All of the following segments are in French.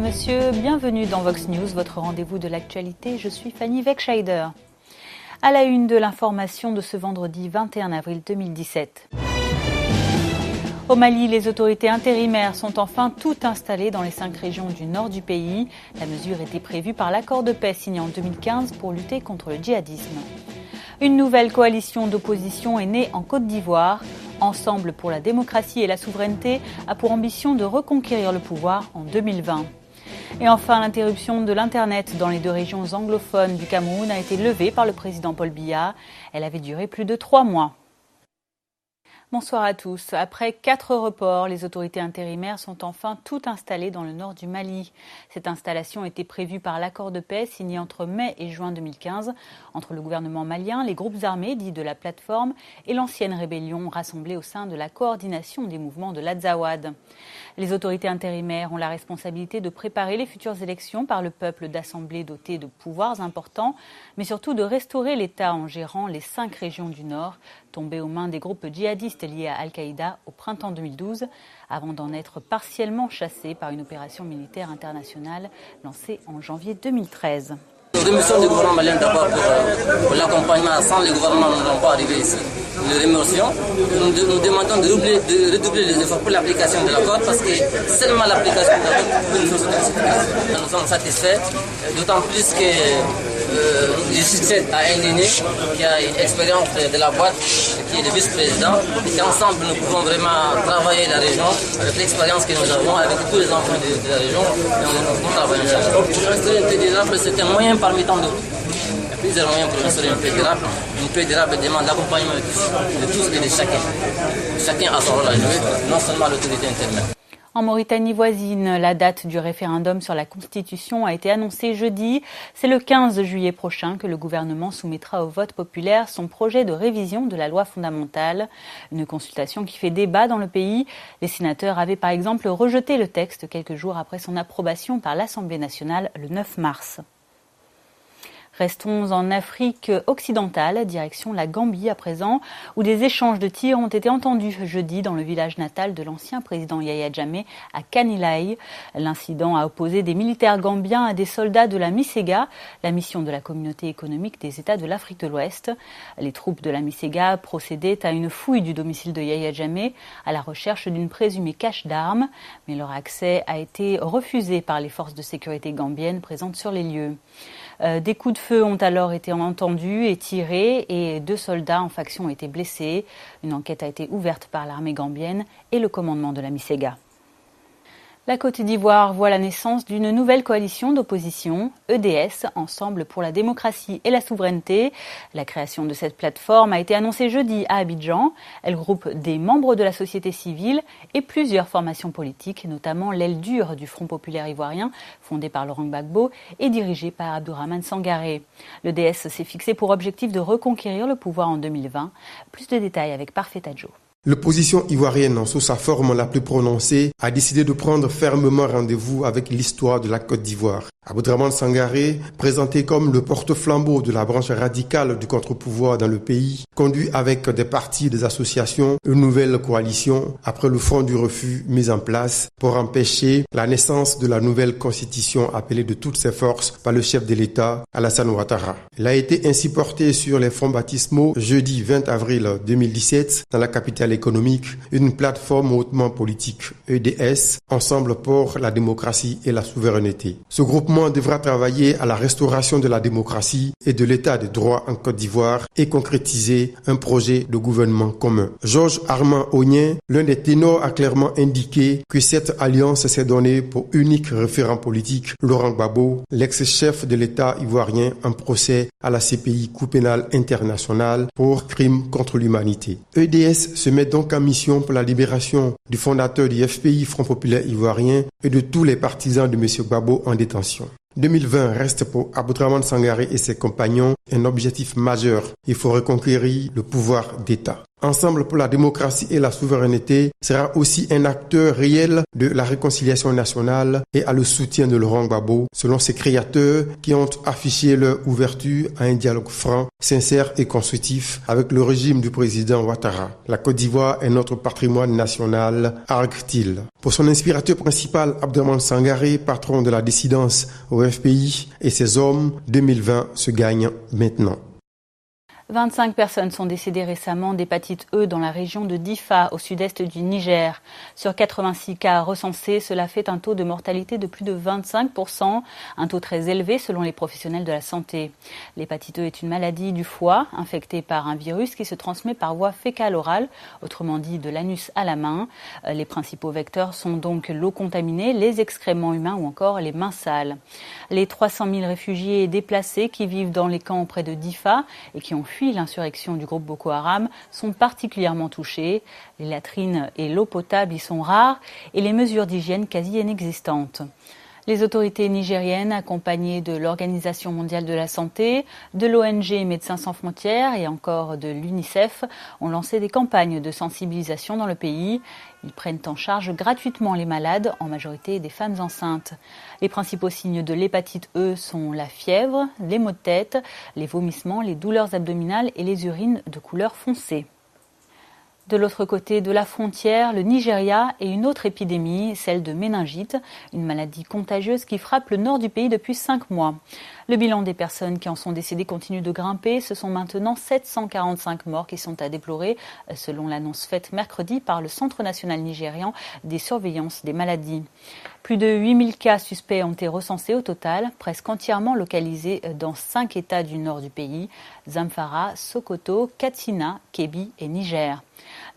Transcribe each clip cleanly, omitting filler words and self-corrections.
messieurs, bienvenue dans Vox News, votre rendez-vous de l'actualité. Je suis Fanny Wegscheider. À la une de l'information de ce vendredi 21 avril 2017. Au Mali, les autorités intérimaires sont enfin toutes installées dans les 5 régions du nord du pays. La mesure était prévue par l'accord de paix signé en 2015 pour lutter contre le djihadisme. Une nouvelle coalition d'opposition est née en Côte d'Ivoire. Ensemble pour la démocratie et la souveraineté a pour ambition de reconquérir le pouvoir en 2020. Et enfin, l'interruption de l'Internet dans les 2 régions anglophones du Cameroun a été levée par le président Paul Biya. Elle avait duré plus de 3 mois. Bonsoir à tous. Après 4 reports, les autorités intérimaires sont enfin toutes installées dans le nord du Mali. Cette installation était prévue par l'accord de paix signé entre mai et juin 2015 entre le gouvernement malien, les groupes armés dits de la plateforme et l'ancienne rébellion rassemblée au sein de la coordination des mouvements de l'Azawad. Les autorités intérimaires ont la responsabilité de préparer les futures élections par le peuple d'assemblées dotées de pouvoirs importants, mais surtout de restaurer l'État en gérant les 5 régions du Nord, tombées aux mains des groupes djihadistes liés à Al-Qaïda au printemps 2012, avant d'en être partiellement chassés par une opération militaire internationale lancée en janvier 2013. Nous remercions le gouvernement malien d'abord pour l'accompagnement. Sans le gouvernement, nous n'allons pas arriver ici. Nous le remercions. Nous demandons de redoubler les efforts pour l'application de l'accord parce que seulement l'application de l'accord peut nous faire cette. Nous sommes satisfaits, d'autant plus que je succède à un aîné qui a une expérience de la boîte, qui est le vice-président, et qu'ensemble nous pouvons vraiment travailler la région avec l'expérience que nous avons, avec tous les enfants de la région, et nous travaillons ensemble. Pour instaurer une paix durable, c'est un moyen parmi tant d'autres. Il y a plusieurs moyens pour instaurer une paix durable. Une paix durable demande l'accompagnement de tous et de chacun. Chacun a son rôle à jouer, non seulement l'autorité intérieure. En Mauritanie voisine, la date du référendum sur la Constitution a été annoncée jeudi. C'est le 15 juillet prochain que le gouvernement soumettra au vote populaire son projet de révision de la loi fondamentale. Une consultation qui fait débat dans le pays. Les sénateurs avaient par exemple rejeté le texte quelques jours après son approbation par l'Assemblée nationale le 9 mars. Restons en Afrique occidentale, direction la Gambie à présent, où des échanges de tirs ont été entendus jeudi dans le village natal de l'ancien président Yahya Jammeh à Kanilaï. L'incident a opposé des militaires gambiens à des soldats de la MICEGA, la mission de la communauté économique des États de l'Afrique de l'Ouest. Les troupes de la MICEGA procédaient à une fouille du domicile de Yahya Jammeh à la recherche d'une présumée cache d'armes, mais leur accès a été refusé par les forces de sécurité gambiennes présentes sur les lieux. Des coups de feu ont alors été entendus et tirés et 2 soldats en faction ont été blessés. Une enquête a été ouverte par l'armée gambienne et le commandement de la MICEGA. La Côte d'Ivoire voit la naissance d'une nouvelle coalition d'opposition, EDS, Ensemble pour la démocratie et la souveraineté. La création de cette plateforme a été annoncée jeudi à Abidjan. Elle groupe des membres de la société civile et plusieurs formations politiques, notamment l'aile dure du Front populaire ivoirien, fondé par Laurent Gbagbo et dirigé par Abdourahmane Sangaré. L'EDS s'est fixé pour objectif de reconquérir le pouvoir en 2020. Plus de détails avec Parfait Adjo. L'opposition ivoirienne, sous sa forme la plus prononcée, a décidé de prendre fermement rendez-vous avec l'histoire de la Côte d'Ivoire. Abdourahmane Sangaré, présenté comme le porte-flambeau de la branche radicale du contre-pouvoir dans le pays, conduit avec des partis et des associations une nouvelle coalition après le Front du refus mis en place pour empêcher la naissance de la nouvelle constitution appelée de toutes ses forces par le chef de l'État, Alassane Ouattara. Elle a été ainsi portée sur les fonds baptismaux jeudi 20 avril 2017 dans la capitale économique, une plateforme hautement politique, EDS, Ensemble pour la démocratie et la souveraineté. Ce groupement devra travailler à la restauration de la démocratie et de l'état de droit en Côte d'Ivoire et concrétiser un projet de gouvernement commun. Georges Armand Ognien, l'un des ténors, a clairement indiqué que cette alliance s'est donnée pour unique référent politique Laurent Gbagbo, l'ex-chef de l'État ivoirien en procès à la CPI Cour pénale internationale pour crimes contre l'humanité. EDS se met donc en mission pour la libération du fondateur du FPI Front populaire ivoirien et de tous les partisans de M. Gbagbo en détention. 2020 reste pour Abdourahmane Sangaré et ses compagnons un objectif majeur. Il faut reconquérir le pouvoir d'État. Ensemble pour la démocratie et la souveraineté sera aussi un acteur réel de la réconciliation nationale et a le soutien de Laurent Gbagbo, selon ses créateurs qui ont affiché leur ouverture à un dialogue franc, sincère et constructif avec le régime du président Ouattara. La Côte d'Ivoire est notre patrimoine national, argue-t-il. Pour son inspirateur principal, Abdraman Sangaré, patron de la dissidence au FPI, et ses hommes, 2020 se gagne maintenant. 25 personnes sont décédées récemment d'hépatite E dans la région de Difa, au sud-est du Niger. Sur 86 cas recensés, cela fait un taux de mortalité de plus de 25%, un taux très élevé selon les professionnels de la santé. L'hépatite E est une maladie du foie, infectée par un virus qui se transmet par voie fécale-orale, autrement dit de l'anus à la main. Les principaux vecteurs sont donc l'eau contaminée, les excréments humains ou encore les mains sales. Les 300 000 réfugiés et déplacés qui vivent dans les camps près de Difa et qui ont fui l'insurrection du groupe Boko Haram sont particulièrement touchés. Les latrines et l'eau potable y sont rares et les mesures d'hygiène quasi inexistantes. Les autorités nigériennes, accompagnées de l'Organisation mondiale de la santé, de l'ONG Médecins sans frontières et encore de l'UNICEF, ont lancé des campagnes de sensibilisation dans le pays. Ils prennent en charge gratuitement les malades, en majorité des femmes enceintes. Les principaux signes de l'hépatite E sont la fièvre, les maux de tête, les vomissements, les douleurs abdominales et les urines de couleur foncée. De l'autre côté de la frontière, le Nigeria et une autre épidémie, celle de méningite, une maladie contagieuse qui frappe le nord du pays depuis 5 mois. Le bilan des personnes qui en sont décédées continue de grimper. Ce sont maintenant 745 morts qui sont à déplorer, selon l'annonce faite mercredi par le Centre national nigérian des surveillances des maladies. Plus de 8000 cas suspects ont été recensés au total, presque entièrement localisés dans 5 États du nord du pays, Zamfara, Sokoto, Katsina, Kebbi et Niger.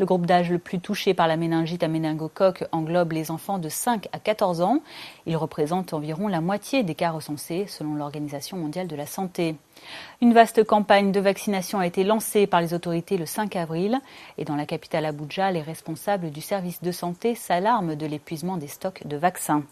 Le groupe d'âge le plus touché par la méningite à méningocoque englobe les enfants de 5 à 14 ans. Ils représentent environ la moitié des cas recensés, selon l'Organisation mondiale de la santé. Une vaste campagne de vaccination a été lancée par les autorités le 5 avril. Et dans la capitale Abuja, les responsables du service de santé s'alarment de l'épuisement des stocks de vaccins.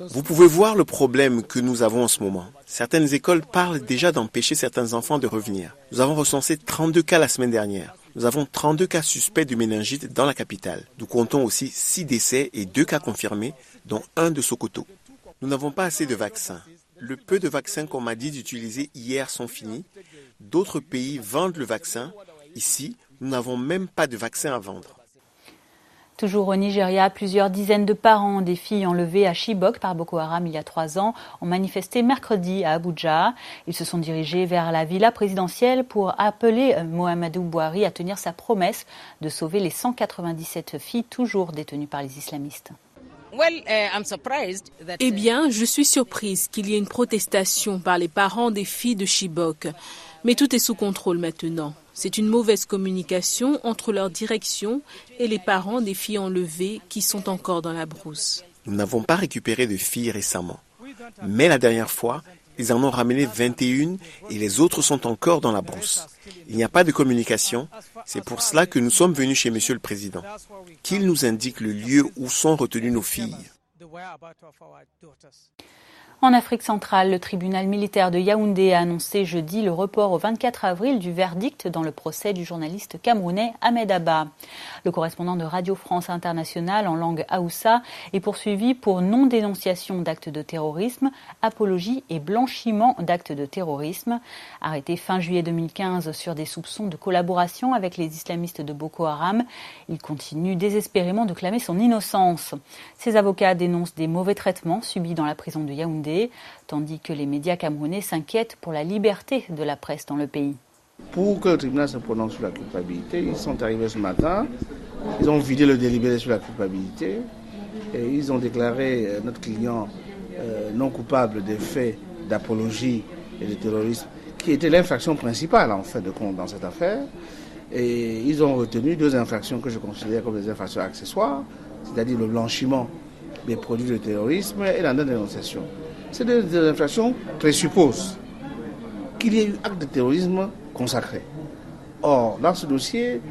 Vous pouvez voir le problème que nous avons en ce moment. Certaines écoles parlent déjà d'empêcher certains enfants de revenir. Nous avons recensé 32 cas la semaine dernière. Nous avons 32 cas suspects de méningite dans la capitale. Nous comptons aussi 6 décès et 2 cas confirmés, dont un de Sokoto. Nous n'avons pas assez de vaccins. Le peu de vaccins qu'on m'a dit d'utiliser hier sont finis. D'autres pays vendent le vaccin. Ici, nous n'avons même pas de vaccin à vendre. Toujours au Nigeria, plusieurs dizaines de parents des filles enlevées à Chibok par Boko Haram il y a 3 ans ont manifesté mercredi à Abuja. Ils se sont dirigés vers la villa présidentielle pour appeler Muhammadu Buhari à tenir sa promesse de sauver les 197 filles toujours détenues par les islamistes. Eh bien, je suis surprise qu'il y ait une protestation par les parents des filles de Chibok. Mais tout est sous contrôle maintenant. C'est une mauvaise communication entre leur direction et les parents des filles enlevées qui sont encore dans la brousse. Nous n'avons pas récupéré de filles récemment. Mais la dernière fois, ils en ont ramené 21 et les autres sont encore dans la brousse. Il n'y a pas de communication. C'est pour cela que nous sommes venus chez Monsieur le Président. Qu'il nous indique le lieu où sont retenues nos filles. En Afrique centrale, le tribunal militaire de Yaoundé a annoncé jeudi le report au 24 avril du verdict dans le procès du journaliste camerounais Ahmed Abba. Le correspondant de Radio France Internationale en langue haoussa est poursuivi pour non-dénonciation d'actes de terrorisme, apologie et blanchiment d'actes de terrorisme. Arrêté fin juillet 2015 sur des soupçons de collaboration avec les islamistes de Boko Haram, il continue désespérément de clamer son innocence. Ses avocats dénoncent des mauvais traitements subis dans la prison de Yaoundé, tandis que les médias camerounais s'inquiètent pour la liberté de la presse dans le pays. Pour que le tribunal se prononce sur la culpabilité, ils sont arrivés ce matin, ils ont vidé le délibéré sur la culpabilité et ils ont déclaré notre client non coupable des faits d'apologie et de terrorisme, qui était l'infraction principale en fait de compte dans cette affaire. Et ils ont retenu 2 infractions que je considère comme des infractions accessoires, c'est-à-dire le blanchiment des produits de terrorisme et la non-dénonciation. Ces 2 infractions présupposent qu'il y ait eu acte de terrorisme consacré. Or, dans ce dossier,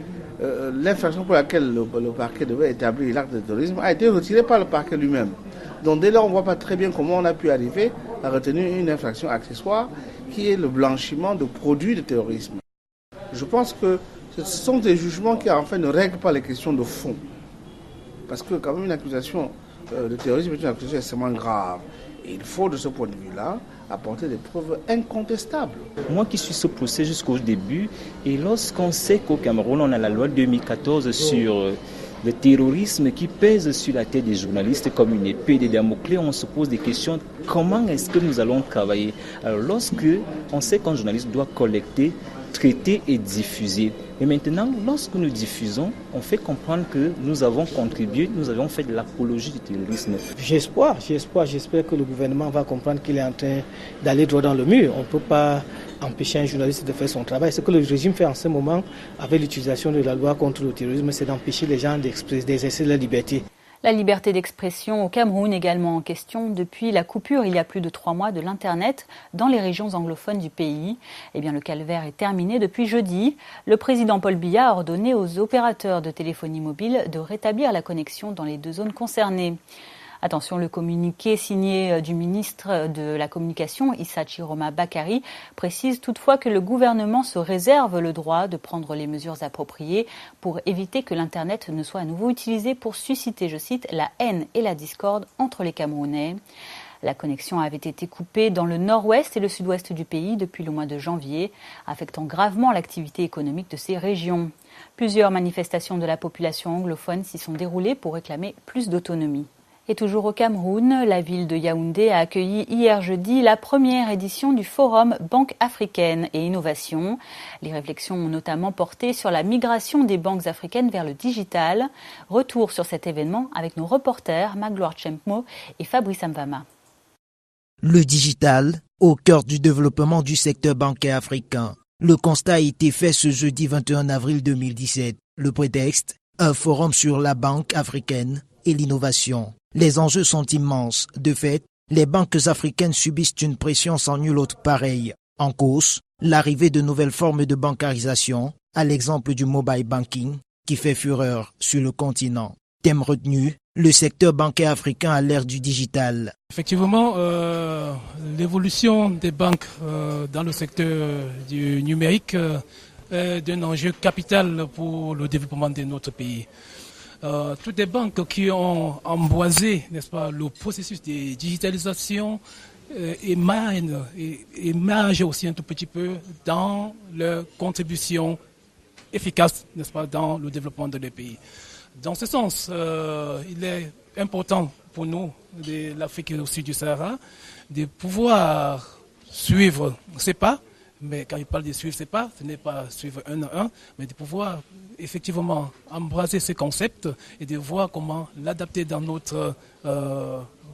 l'infraction pour laquelle le parquet devait établir l'acte de terrorisme a été retirée par le parquet lui-même. Donc dès lors, on ne voit pas très bien comment on a pu arriver à retenir une infraction accessoire qui est le blanchiment de produits de terrorisme. Je pense que ce sont des jugements qui en fait ne règlent pas les questions de fond. Parce que quand même une accusation de terrorisme est une accusation extrêmement grave. Et il faut de ce point de vue-là apporter des preuves incontestables. Moi qui suis ce procès jusqu'au début, et lorsqu'on sait qu'au Cameroun on a la loi 2014 sur le terrorisme qui pèse sur la tête des journalistes comme une épée de Damoclès, on se pose des questions, comment est-ce que nous allons travailler? Alors lorsque on sait qu'un journaliste doit collecter, traiter et diffuser, et maintenant lorsque nous diffusons, on fait comprendre que nous avons contribué, nous avons fait de l'apologie du terrorisme. J'espère que le gouvernement va comprendre qu'il est en train d'aller droit dans le mur. On ne peut pas empêcher un journaliste de faire son travail. Ce que le régime fait en ce moment avec l'utilisation de la loi contre le terrorisme, c'est d'empêcher les gens d'exercer leur liberté. La liberté d'expression au Cameroun également en question depuis la coupure il y a plus de 3 mois de l'Internet dans les régions anglophones du pays. Eh bien, le calvaire est terminé depuis jeudi. Le président Paul Biya a ordonné aux opérateurs de téléphonie mobile de rétablir la connexion dans les 2 zones concernées. Attention, le communiqué signé du ministre de la Communication, Issa Chiroma Bakary, précise toutefois que le gouvernement se réserve le droit de prendre les mesures appropriées pour éviter que l'Internet ne soit à nouveau utilisé pour susciter, je cite, la haine et la discorde entre les Camerounais. La connexion avait été coupée dans le nord-ouest et le sud-ouest du pays depuis le mois de janvier, affectant gravement l'activité économique de ces régions. Plusieurs manifestations de la population anglophone s'y sont déroulées pour réclamer plus d'autonomie. Et toujours au Cameroun, la ville de Yaoundé a accueilli hier jeudi la première édition du forum Banque africaine et innovation. Les réflexions ont notamment porté sur la migration des banques africaines vers le digital. Retour sur cet événement avec nos reporters Magloire Chempmo et Fabrice Mvama. Le digital, au cœur du développement du secteur bancaire africain. Le constat a été fait ce jeudi 21 avril 2017. Le prétexte, un forum sur la banque africaine et l'innovation. Les enjeux sont immenses. De fait, les banques africaines subissent une pression sans nul autre pareil. En cause, l'arrivée de nouvelles formes de bancarisation, à l'exemple du mobile banking, qui fait fureur sur le continent. Thème retenu, le secteur bancaire africain à l'ère du digital. Effectivement, l'évolution des banques dans le secteur du numérique est d'un enjeu capital pour le développement de notre pays. Toutes les banques qui ont emboisé, n'est-ce pas, le processus de digitalisation émergent aussi un tout petit peu dans leur contribution efficace, n'est-ce pas, dans le développement de leur pays. Dans ce sens, il est important pour nous, de l'Afrique et aussi du Sahara, de pouvoir suivre ces pas. Mais quand il parle de suivre ces pas, ce n'est pas suivre un à un, mais de pouvoir effectivement embrasser ces concepts et de voir comment l'adapter dans notre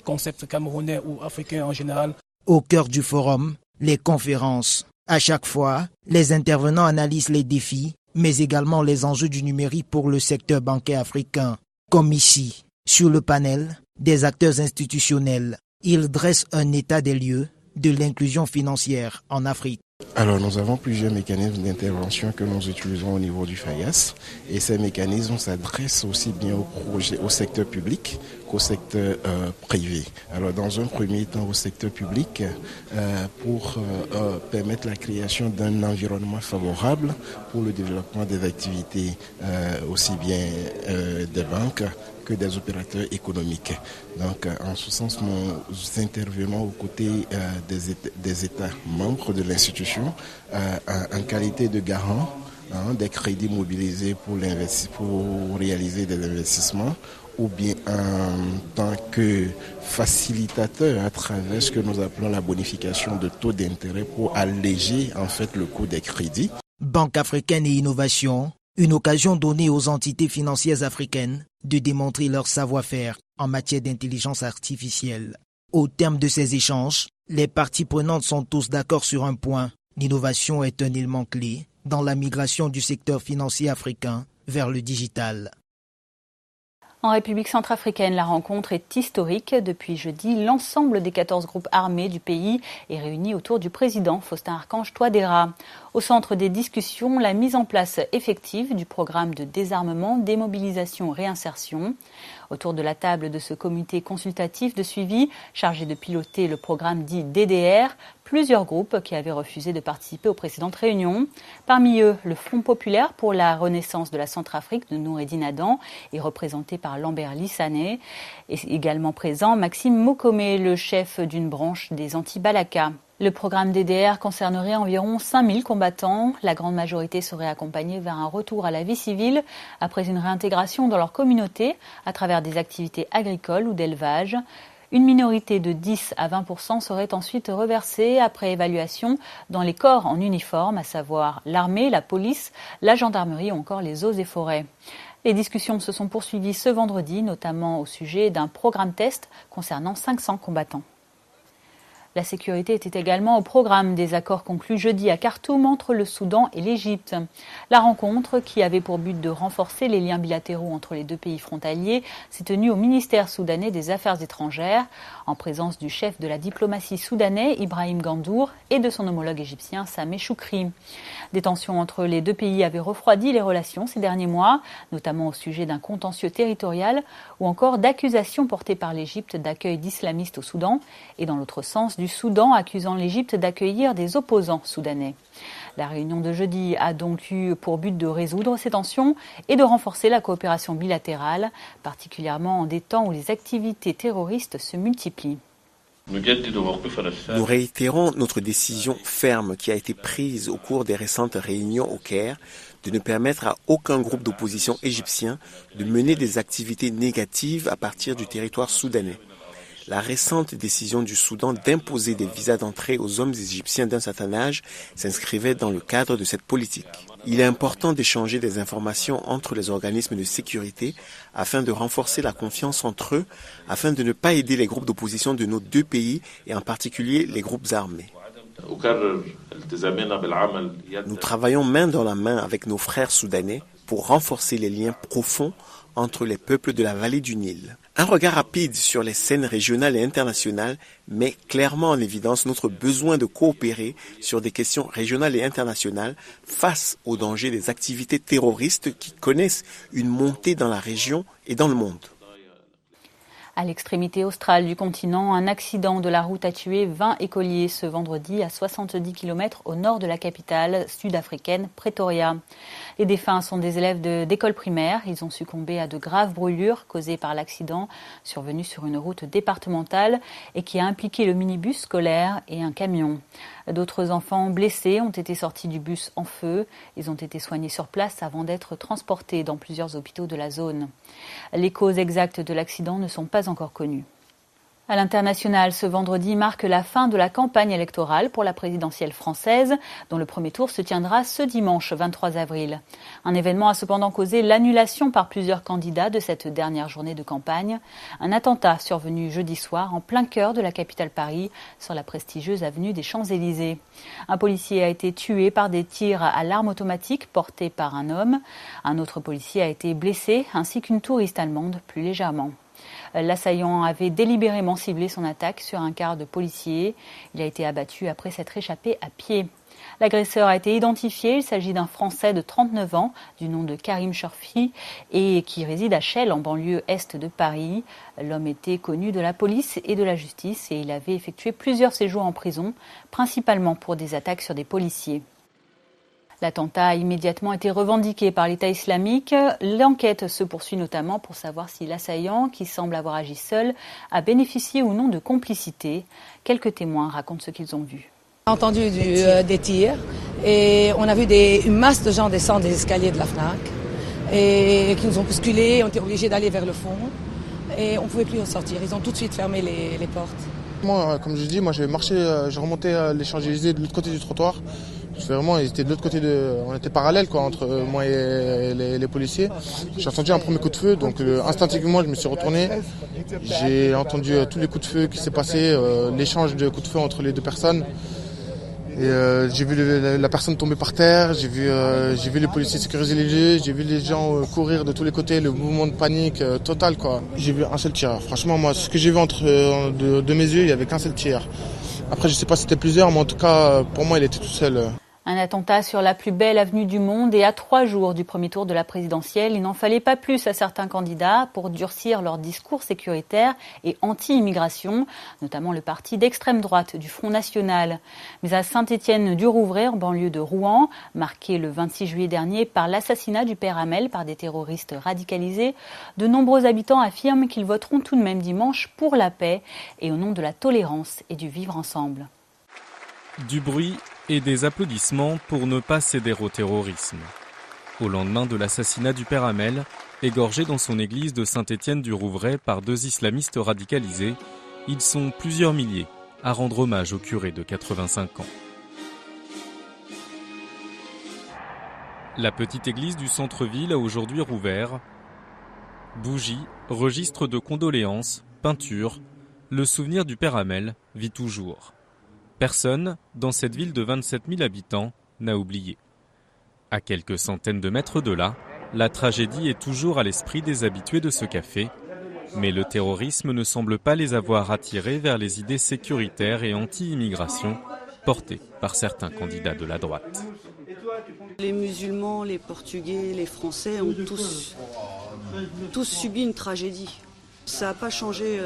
concept camerounais ou africain en général. Au cœur du forum, les conférences. À chaque fois, les intervenants analysent les défis, mais également les enjeux du numérique pour le secteur bancaire africain. Comme ici, sur le panel des acteurs institutionnels, ils dressent un état des lieux de l'inclusion financière en Afrique. Alors nous avons plusieurs mécanismes d'intervention que nous utilisons au niveau du FAIAS et ces mécanismes s'adressent aussi bien au secteur public qu'au secteur privé. Alors dans un premier temps au secteur public pour permettre la création d'un environnement favorable pour le développement des activités aussi bien des banques que des opérateurs économiques. Donc, en ce sens, nous intervenons aux côtés des États membres de l'institution en qualité de garant des crédits mobilisés pour réaliser des investissements ou bien en tant que facilitateur à travers ce que nous appelons la bonification de taux d'intérêt pour alléger en fait le coût des crédits. Banque africaine et innovation, une occasion donnée aux entités financières africaines de démontrer leur savoir-faire en matière d'intelligence artificielle. Au terme de ces échanges, les parties prenantes sont tous d'accord sur un point. L'innovation est un élément clé dans la migration du secteur financier africain vers le digital. En République centrafricaine, la rencontre est historique. Depuis jeudi, l'ensemble des 14 groupes armés du pays est réuni autour du président Faustin Archange Touadéra. Au centre des discussions, la mise en place effective du programme de désarmement, démobilisation, réinsertion. Autour de la table de ce comité consultatif de suivi, chargé de piloter le programme dit DDR, plusieurs groupes qui avaient refusé de participer aux précédentes réunions. Parmi eux, le Front populaire pour la renaissance de la Centrafrique de Noureddine Adam est représenté par Lambert Lissané. Et également présent Maxime Mokome, le chef d'une branche des anti-Balaka. Le programme DDR concernerait environ 5000 combattants. La grande majorité serait accompagnée vers un retour à la vie civile après une réintégration dans leur communauté à travers des activités agricoles ou d'élevage. Une minorité de 10 à 20% serait ensuite reversée après évaluation dans les corps en uniforme, à savoir l'armée, la police, la gendarmerie ou encore les eaux et forêts. Les discussions se sont poursuivies ce vendredi, notamment au sujet d'un programme test concernant 500 combattants. La sécurité était également au programme des accords conclus jeudi à Khartoum entre le Soudan et l'Égypte. La rencontre, qui avait pour but de renforcer les liens bilatéraux entre les deux pays frontaliers, s'est tenue au ministère soudanais des Affaires étrangères, en présence du chef de la diplomatie soudanais, Ibrahim Gandour, et de son homologue égyptien, Sameh Choukri. Des tensions entre les deux pays avaient refroidi les relations ces derniers mois, notamment au sujet d'un contentieux territorial ou encore d'accusations portées par l'Égypte d'accueil d'islamistes au Soudan, et dans l'autre sens, du Soudan accusant l'Égypte d'accueillir des opposants soudanais. La réunion de jeudi a donc eu pour but de résoudre ces tensions et de renforcer la coopération bilatérale, particulièrement en des temps où les activités terroristes se multiplient. Nous réitérons notre décision ferme qui a été prise au cours des récentes réunions au Caire de ne permettre à aucun groupe d'opposition égyptien de mener des activités négatives à partir du territoire soudanais. La récente décision du Soudan d'imposer des visas d'entrée aux hommes égyptiens d'un certain âge s'inscrivait dans le cadre de cette politique. Il est important d'échanger des informations entre les organismes de sécurité afin de renforcer la confiance entre eux, afin de ne pas aider les groupes d'opposition de nos deux pays et en particulier les groupes armés. Nous travaillons main dans la main avec nos frères soudanais pour renforcer les liens profonds entre les peuples de la vallée du Nil. Un regard rapide sur les scènes régionales et internationales met clairement en évidence notre besoin de coopérer sur des questions régionales et internationales face aux dangers des activités terroristes qui connaissent une montée dans la région et dans le monde. À l'extrémité australe du continent, un accident de la route a tué 20 écoliers ce vendredi à 70 km au nord de la capitale sud-africaine, Pretoria. Les défunts sont des élèves d'école primaire. Ils ont succombé à de graves brûlures causées par l'accident survenu sur une route départementale et qui a impliqué le minibus scolaire et un camion. D'autres enfants blessés ont été sortis du bus en feu. Ils ont été soignés sur place avant d'être transportés dans plusieurs hôpitaux de la zone. Les causes exactes de l'accident ne sont pas encore connues. À l'international, ce vendredi marque la fin de la campagne électorale pour la présidentielle française, dont le premier tour se tiendra ce dimanche 23 avril. Un événement a cependant causé l'annulation par plusieurs candidats de cette dernière journée de campagne. Un attentat survenu jeudi soir en plein cœur de la capitale Paris, sur la prestigieuse avenue des Champs-Élysées. Un policier a été tué par des tirs à l'arme automatique portés par un homme. Un autre policier a été blessé, ainsi qu'une touriste allemande plus légèrement. L'assaillant avait délibérément ciblé son attaque sur un quart de policiers. Il a été abattu après s'être échappé à pied. L'agresseur a été identifié. Il s'agit d'un Français de 39 ans, du nom de Karim Chorfi, et qui réside à Chelles, en banlieue est de Paris. L'homme était connu de la police et de la justice et il avait effectué plusieurs séjours en prison, principalement pour des attaques sur des policiers. L'attentat a immédiatement été revendiqué par l'État islamique. L'enquête se poursuit notamment pour savoir si l'assaillant, qui semble avoir agi seul, a bénéficié ou non de complicité. Quelques témoins racontent ce qu'ils ont vu. On a entendu des tirs et on a vu une masse de gens descendre des escaliers de la FNAC et qui nous ont bousculés, on était obligés d'aller vers le fond et on ne pouvait plus en sortir. Ils ont tout de suite fermé les portes. Moi, comme je dis, j'ai marché, j'ai remonté les Champs-Élysées de l'autre côté du trottoir. Vraiment, ils étaient de l'autre côté on était parallèles entre moi et les policiers. J'ai entendu un premier coup de feu, donc instinctivement je me suis retourné. J'ai entendu tous les coups de feu qui s'est passé, l'échange de coups de feu entre les deux personnes. Et j'ai vu la personne tomber par terre, j'ai vu les policiers sécuriser les lieux, j'ai vu les gens courir de tous les côtés, le mouvement de panique total quoi. J'ai vu un seul tir. Franchement moi, ce que j'ai vu de mes yeux, il y avait qu'un seul tir. Après je sais pas si c'était plusieurs, mais en tout cas pour moi il était tout seul. Un attentat sur la plus belle avenue du monde et à 3 jours du premier tour de la présidentielle, il n'en fallait pas plus à certains candidats pour durcir leur discours sécuritaire et anti-immigration, notamment le parti d'extrême droite du Front National. Mais à Saint-Étienne-du-Rouvray, en banlieue de Rouen, marqué le 26 juillet dernier par l'assassinat du père Hamel par des terroristes radicalisés, de nombreux habitants affirment qu'ils voteront tout de même dimanche pour la paix et au nom de la tolérance et du vivre ensemble. Du bruit et des applaudissements pour ne pas céder au terrorisme. Au lendemain de l'assassinat du père Hamel, égorgé dans son église de Saint-Étienne-du-Rouvray par 2 islamistes radicalisés, ils sont plusieurs milliers à rendre hommage au curé de 85 ans. La petite église du centre-ville a aujourd'hui rouvert. Bougies, registres de condoléances, peintures, le souvenir du père Hamel vit toujours. Personne, dans cette ville de 27 000 habitants, n'a oublié. À quelques centaines de mètres de là, la tragédie est toujours à l'esprit des habitués de ce café, mais le terrorisme ne semble pas les avoir attirés vers les idées sécuritaires et anti-immigration portées par certains candidats de la droite. Les musulmans, les Portugais, les Français ont tous subi une tragédie. Ça n'a pas changé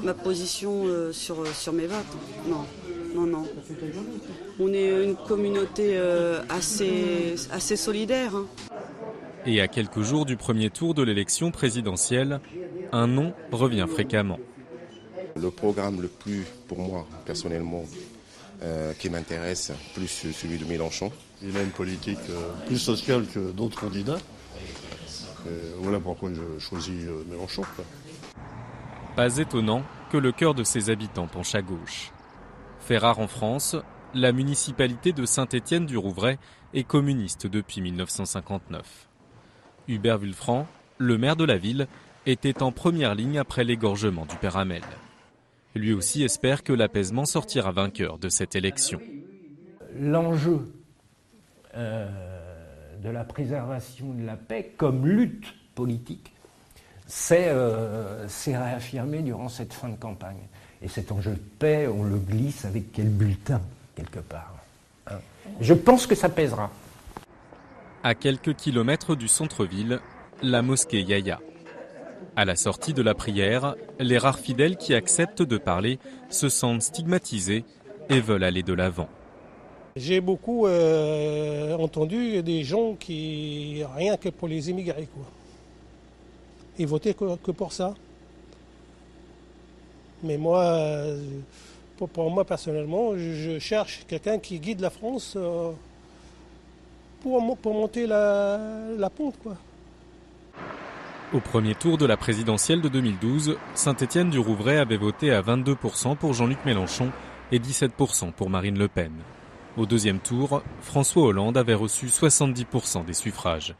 ma position sur mes votes. Non. On est une communauté assez solidaire. Et à quelques jours du premier tour de l'élection présidentielle, un nom revient fréquemment. Le programme le plus, pour moi, personnellement, qui m'intéresse, plus celui de Mélenchon. Il a une politique plus sociale que d'autres candidats. Voilà pourquoi je choisis Mélenchon. Pas étonnant que le cœur de ses habitants penche à gauche. Fait rare en France, la municipalité de Saint-Étienne-du-Rouvray est communiste depuis 1959. Hubert Vulfranc, le maire de la ville, était en première ligne après l'égorgement du père Hamel. Lui aussi espère que l'apaisement sortira vainqueur de cette élection. L'enjeu de la préservation de la paix comme lutte politique, c'est réaffirmé durant cette fin de campagne. Et cet enjeu de paix, on le glisse avec quel bulletin, quelque part. Je pense que ça pèsera. À quelques kilomètres du centre-ville, la mosquée Yahya. À la sortie de la prière, les rares fidèles qui acceptent de parler se sentent stigmatisés et veulent aller de l'avant. J'ai beaucoup entendu des gens qui, rien que pour les immigrés, quoi. Ils votaient que pour ça. Mais moi, pour moi personnellement, je cherche quelqu'un qui guide la France pour monter la pente, quoi. Au premier tour de la présidentielle de 2012, Saint-Étienne-du-Rouvray avait voté à 22% pour Jean-Luc Mélenchon et 17% pour Marine Le Pen. Au deuxième tour, François Hollande avait reçu 70% des suffrages.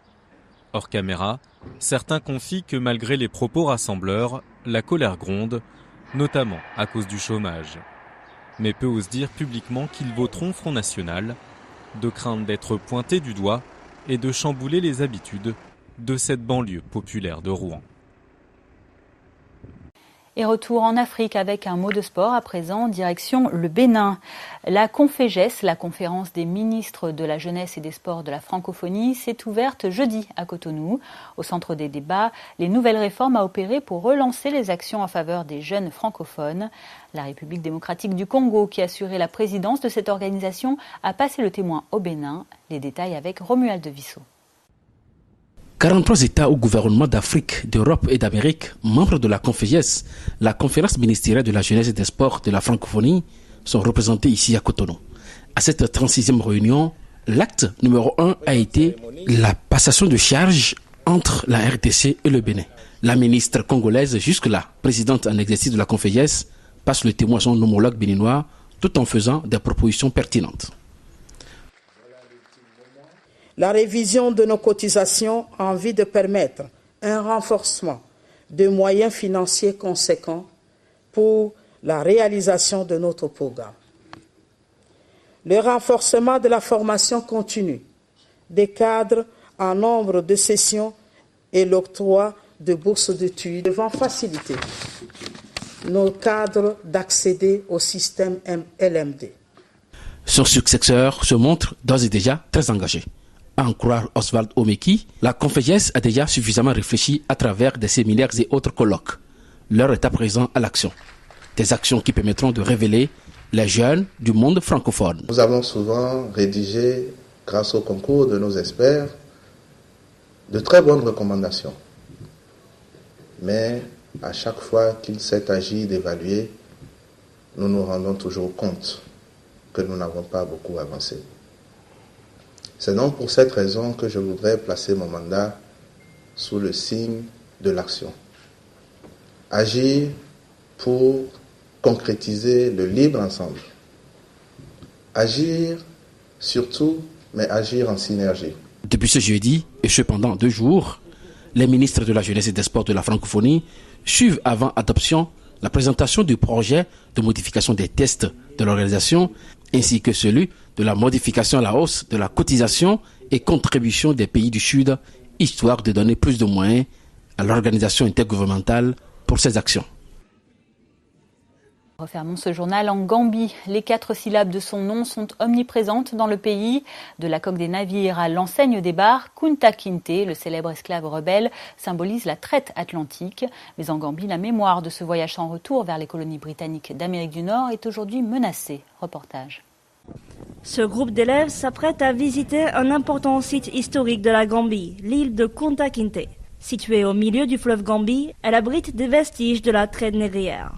Hors caméra, certains confient que malgré les propos rassembleurs, la colère gronde, notamment à cause du chômage. Mais peu osent dire publiquement qu'ils voteront Front National, de crainte d'être pointés du doigt et de chambouler les habitudes de cette banlieue populaire de Rouen. Et retour en Afrique avec un mot de sport à présent, direction le Bénin. La Conféges, la conférence des ministres de la jeunesse et des sports de la francophonie, s'est ouverte jeudi à Cotonou. Au centre des débats, les nouvelles réformes à opérer pour relancer les actions en faveur des jeunes francophones. La République démocratique du Congo, qui assurait la présidence de cette organisation, a passé le témoin au Bénin. Les détails avec Romuald Vissot. 43 États ou gouvernements d'Afrique, d'Europe et d'Amérique, membres de la Conféges, la conférence ministérielle de la jeunesse et des sports de la francophonie, sont représentés ici à Cotonou. À cette 36e réunion, l'acte numéro 1 a été la passation de charges entre la RDC et le Bénin. La ministre congolaise, jusque-là présidente en exercice de la Conféges, passe le témoin à son homologue béninois tout en faisant des propositions pertinentes. La révision de nos cotisations a envie de permettre un renforcement de moyens financiers conséquents pour la réalisation de notre programme. Le renforcement de la formation continue, des cadres en nombre de sessions et l'octroi de bourses d'études devant faciliter nos cadres d'accéder au système LMD. Son successeur se montre d'ores et déjà très engagé. À en croire Oswald Omeki, la Conféiès a déjà suffisamment réfléchi à travers des séminaires et autres colloques. L'heure est à présent à l'action. Des actions qui permettront de révéler les jeunes du monde francophone. Nous avons souvent rédigé, grâce au concours de nos experts, de très bonnes recommandations. Mais à chaque fois qu'il s'est agi d'évaluer, nous nous rendons toujours compte que nous n'avons pas beaucoup avancé. C'est donc pour cette raison que je voudrais placer mon mandat sous le signe de l'action. Agir pour concrétiser le libre ensemble. Agir surtout, mais agir en synergie. Depuis ce jeudi, et ce pendant 2 jours, les ministres de la Jeunesse et des Sports de la francophonie suivent avant adoption la présentation du projet de modification des tests de l'organisation ainsi que celui de la modification à la hausse de la cotisation et contribution des pays du Sud, histoire de donner plus de moyens à l'organisation intergouvernementale pour ces actions. Refermons ce journal en Gambie. Les 4 syllabes de son nom sont omniprésentes dans le pays. De la coque des navires à l'enseigne des bars, Kunta Kinte, le célèbre esclave rebelle, symbolise la traite atlantique. Mais en Gambie, la mémoire de ce voyage sans retour vers les colonies britanniques d'Amérique du Nord est aujourd'hui menacée. Reportage. Ce groupe d'élèves s'apprête à visiter un important site historique de la Gambie, l'île de Kunta Kinte. Située au milieu du fleuve Gambie, elle abrite des vestiges de la traite négrière.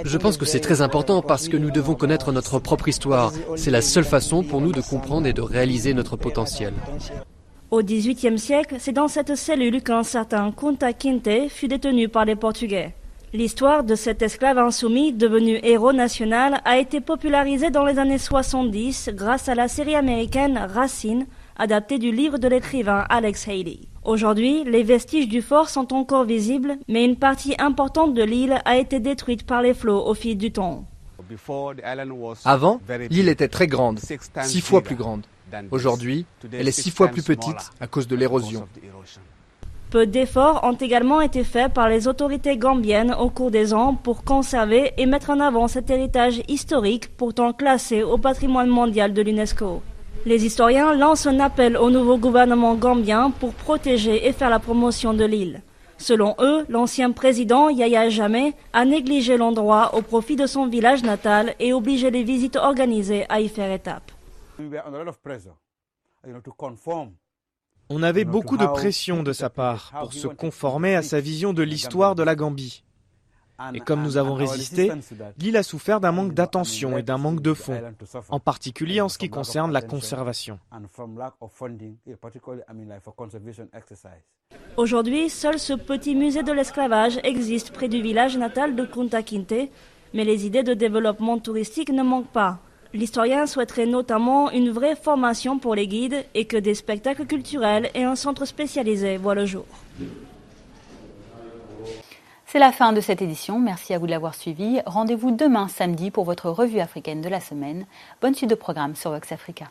Je pense que c'est très important parce que nous devons connaître notre propre histoire. C'est la seule façon pour nous de comprendre et de réaliser notre potentiel. Au XVIIIe siècle, c'est dans cette cellule qu'un certain Kunta Kinte fut détenu par les Portugais. L'histoire de cet esclave insoumis devenu héros national a été popularisée dans les années 70 grâce à la série américaine Racine, adaptée du livre de l'écrivain Alex Haley. Aujourd'hui, les vestiges du fort sont encore visibles, mais une partie importante de l'île a été détruite par les flots au fil du temps. Avant, l'île était très grande, 6 fois plus grande. Aujourd'hui, elle est 6 fois plus petite à cause de l'érosion. Peu d'efforts ont également été faits par les autorités gambiennes au cours des ans pour conserver et mettre en avant cet héritage historique pourtant classé au patrimoine mondial de l'UNESCO. Les historiens lancent un appel au nouveau gouvernement gambien pour protéger et faire la promotion de l'île. Selon eux, l'ancien président Yahya Jammeh a négligé l'endroit au profit de son village natal et obligé les visites organisées à y faire étape. On avait beaucoup de pression de sa part pour se conformer à sa vision de l'histoire de la Gambie. Et comme nous avons résisté, l'île a souffert d'un manque d'attention et d'un manque de fonds, en particulier en ce qui concerne la conservation. Aujourd'hui, seul ce petit musée de l'esclavage existe près du village natal de Kunta Kinte, mais les idées de développement touristique ne manquent pas. L'historien souhaiterait notamment une vraie formation pour les guides et que des spectacles culturels et un centre spécialisé voient le jour. C'est la fin de cette édition. Merci à vous de l'avoir suivi. Rendez-vous demain samedi pour votre revue africaine de la semaine. Bonne suite de programme sur Vox Africa.